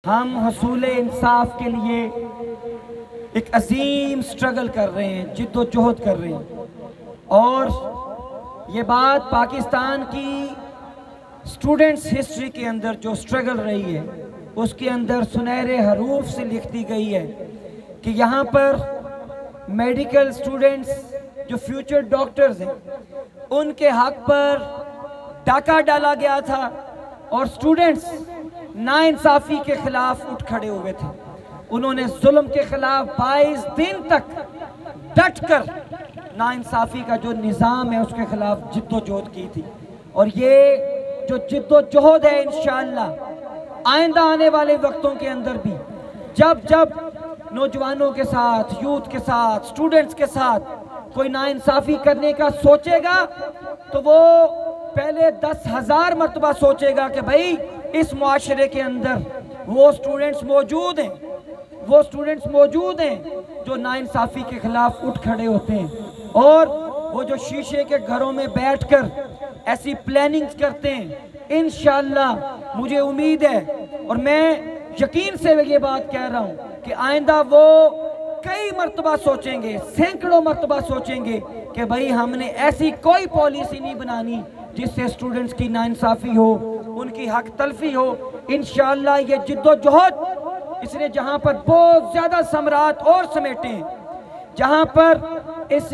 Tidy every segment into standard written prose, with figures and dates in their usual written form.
ہم حصول انصاف کے لیے ایک عظیم سٹرگل کر رہے ہیں، جد و جہد کر رہے ہیں، اور یہ بات پاکستان کی سٹوڈنٹس ہسٹری کے اندر جو سٹرگل رہی ہے اس کے اندر سنہرے حروف سے لکھ دی گئی ہے کہ یہاں پر میڈیکل سٹوڈنٹس جو فیوچر ڈاکٹرز ہیں ان کے حق پر ڈاکہ ڈالا گیا تھا، اور سٹوڈنٹس ناانصافی کے خلاف اٹھ کھڑے ہوئے تھے۔ انہوں نے ظلم کے خلاف 22 دن تک ڈٹ کر ناانصافی کا جو نظام ہے اس کے خلاف جد و جہد کی تھی، اور یہ جو جد و جہد ہے انشاءاللہ آئندہ آنے والے وقتوں کے اندر بھی جب نوجوانوں کے ساتھ، یوتھ کے ساتھ، سٹوڈنٹس کے ساتھ کوئی ناانصافی کرنے کا سوچے گا تو وہ پہلے 10,000 مرتبہ سوچے گا کہ بھائی اس معاشرے کے اندر وہ سٹوڈنٹس موجود ہیں جو ناانصافی کے خلاف اٹھ کھڑے ہوتے ہیں، اور وہ جو شیشے کے گھروں میں بیٹھ کر ایسی پلاننگز کرتے ہیں۔ انشاءاللہ مجھے امید ہے اور میں یقین سے یہ بات کہہ رہا ہوں کہ آئندہ وہ کئی مرتبہ سوچیں گے، سینکڑوں مرتبہ سوچیں گے کہ بھائی ہم نے ایسی کوئی پالیسی نہیں بنانی جس سے سٹوڈنٹس کی ناانصافی ہو، ان کی حق تلفی ہو۔ انشاءاللہ یہ جد و جہد اس نے جہاں پر بہت زیادہ ثمرات اور سمیٹے ہیں، جہاں پر اس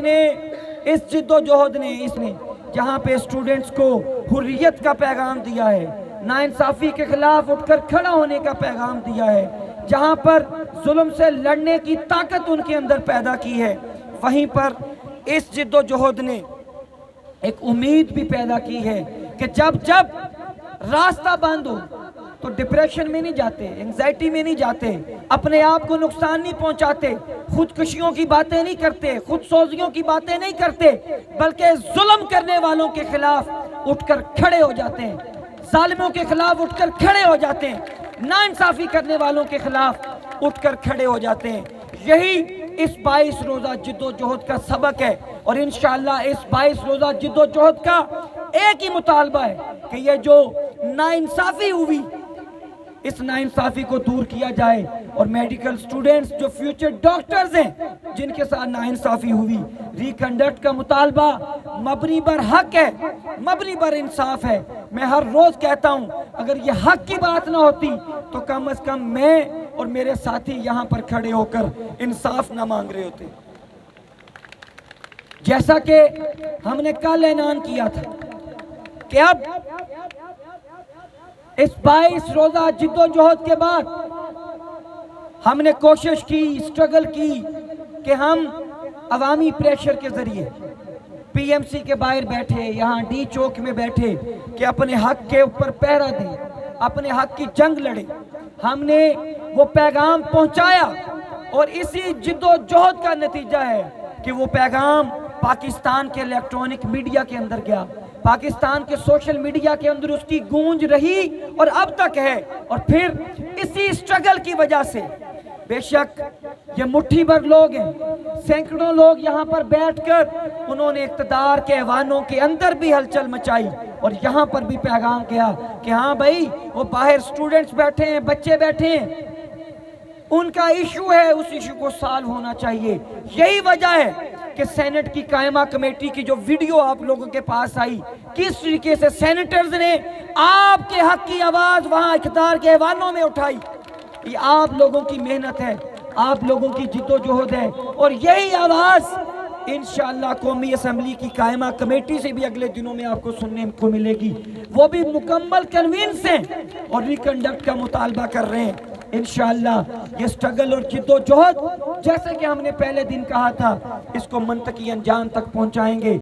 جد و جہد نے جہاں پہ سٹوڈنٹس کو حریت کا پیغام دیا ہے، ناانصافی کے خلاف اٹھ کر کھڑا ہونے کا پیغام دیا ہے، جہاں پر ظلم سے لڑنے کی طاقت ان کے اندر پیدا کی ہے، وہیں پر اس جد و جہد نے ایک امید بھی پیدا کی ہے کہ جب راستہ بند ہو تو ڈپریشن میں نہیں جاتے، انگزائٹی میں نہیں جاتے، اپنے آپ کو نقصان نہیں پہنچاتے، خودکشیوں کی باتیں نہیں کرتے، خود سوزیوں کی باتیں نہیں کرتے، بلکہ ظلم کرنے والوں کے خلاف اٹھ کر کھڑے ہو جاتے ہیں، ظالموں کے خلاف اٹھ کر کھڑے ہو جاتے ہیں، ناانصافی کرنے والوں کے خلاف اٹھ کر کھڑے ہو جاتے ہیں۔ یہی اس 22 روزہ جد و جہد کا سبق ہے، اور انشاءاللہ اس 22 روزہ جد و جہد کا ایک ہی مطالبہ ہے کہ یہ جو ناانصافی ہوئی اس ناانصافی کو دور کیا جائے، اور میڈیکل سٹوڈنٹس جو فیوچر ڈاکٹرز ہیں جن کے ساتھ ناانصافی ہوئی، ریکنڈکٹ کا مطالبہ مبنی بر حق ہے، مبنی بر انصاف ہے۔ میں ہر روز کہتا ہوں اگر یہ حق کی بات نہ ہوتی تو کم از کم میں اور میرے ساتھی یہاں پر کھڑے ہو کر انصاف نہ مانگ رہے ہوتے۔ جیسا کہ ہم نے کل اعلان کیا تھا کہ اب اس 22 روزہ جد و جہد کے بعد ہم نے کوشش کی، سٹرگل کی کہ ہم عوامی پریشر کے ذریعے پی ایم سی کے باہر بیٹھے، یہاں ڈی چوک میں بیٹھے کہ اپنے حق کے اوپر پہرا دیں، اپنے حق کی جنگ لڑیں۔ ہم نے وہ پیغام پہنچایا، اور اسی جد و جہد کا نتیجہ ہے کہ وہ پیغام پاکستان کے الیکٹرونک میڈیا کے اندر گیا، پاکستان کے سوشل میڈیا کے اندر اس کی گونج رہی اور اب تک ہے۔ اور پھر اسی سٹرگل کی وجہ سے بے شک یہ مٹھی بھر لوگ ہیں، سینکڑوں لوگ یہاں پر بیٹھ کر انہوں نے اقتدار کے ایوانوں کے اندر بھی ہلچل مچائی، اور یہاں پر بھی پیغام کیا کہ ہاں بھائی وہ باہر سٹوڈنٹس بیٹھے ہیں، بچے بیٹھے ہیں، ان کا ایشو ہے، اس ایشو کو سالو ہونا چاہیے۔ یہی وجہ ہے کہ سینٹ کی قائمہ کمیٹی کی جو ویڈیو آپ لوگوں کے پاس آئی، کس طریقے سے سینیٹرز نے آپ کے حق کی آواز وہاں اقتدار کے ایوانوں میں اٹھائی، یہ آپ لوگوں کی محنت ہے، آپ لوگوں کی جد و جہد ہے، اور یہی آواز انشاءاللہ قومی اسمبلی کی قائمہ کمیٹی سے بھی اگلے دنوں میں آپ کو سننے کو ملے گی۔ وہ بھی مکمل کنوینس ہیں اور ریکنڈکٹ کا مطالبہ کر رہے ہیں۔ انشاءاللہ یہ سٹرگل اور جد و جہد جیسے کہ ہم نے پہلے دن کہا تھا اس کو منطقی انجام تک پہنچائیں گے۔